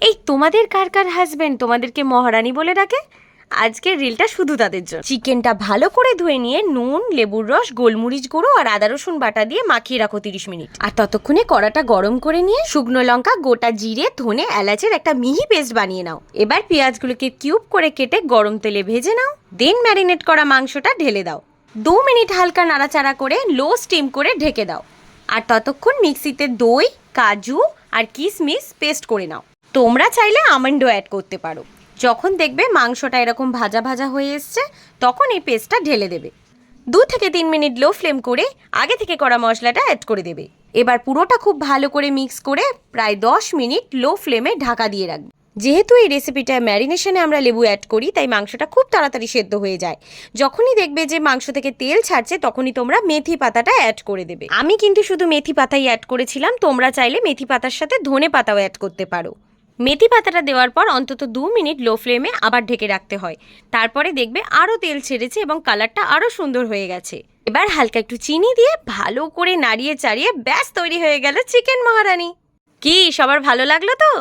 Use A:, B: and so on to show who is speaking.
A: এই তোমাদের কার কার হাজবেন্ড তোমাদেরকে মহারানী বলে ডাকে? আজকের রিলটা শুধু তাদের জন্য। চিকেনটা ভালো করে ধুয়ে নিয়ে নুন, লেবুর রস, গোলমরিচ গুঁড়ো আর আদা রসুন বাটা দিয়ে মাখিয়ে রাখো 30 মিনিট। আর ততক্ষণে কড়াটা গরম করে নিয়ে শুকনো লঙ্কা, গোটা জিরে, ধনে, এলাচের একটা মিহি পেস্ট বানিয়ে নাও। এবার পেঁয়াজগুলোকে কিউব করে কেটে গরম তেলে ভেজে নাও। দেন ম্যারিনেট করা মাংসটা ঢেলে দাও। 2 মিনিট হালকা নাড়াচাড়া করে লো স্টিম করে ঢেকে দাও। আর ততক্ষণ মিক্সিতে দই, কাজু আর কিশমিশ পেস্ট করে নাও। তোমরা চাইলে আমন্ডও অ্যাড করতে পারো। যখন দেখবে মাংসটা এরকম ভাজা ভাজা হয়ে এসছে, তখন এই পেস্টটা ঢেলে দেবে। 2 থেকে 3 মিনিট লো ফ্লেম করে আগে থেকে করা মশলাটা অ্যাড করে দেবে। এবার পুরোটা খুব ভালো করে মিক্স করে প্রায় 10 মিনিট লো ফ্লেমে ঢাকা দিয়ে রাখবে। যেহেতু এই রেসিপিটা ম্যারিনেশনে আমরা লেবু অ্যাড করি, তাই মাংসটা খুব তাড়াতাড়ি সেদ্ধ হয়ে যায়। যখনই দেখবে যে মাংস থেকে তেল ছাড়ছে, তখনই তোমরা মেথি পাতাটা অ্যাড করে দেবে। আমি কিন্তু শুধু মেথি পাতাই অ্যাড করেছিলাম, তোমরা চাইলে মেথি পাতার সাথে ধনে পাতাও অ্যাড করতে পারো। মেথি পাতাটা দেওয়ার পর অন্তত 2 মিনিট লো ফ্লেমে আবার ঢেকে রাখতে হয়। তারপরে দেখবে আরও তেল ছেড়েছে এবং কালারটা আরও সুন্দর হয়ে গেছে। এবার হালকা একটু চিনি দিয়ে ভালো করে নাড়িয়ে চাড়িয়ে ব্যাস তৈরি হয়ে গেল চিকেন মহারানী। কি সবার ভালো লাগলো তো?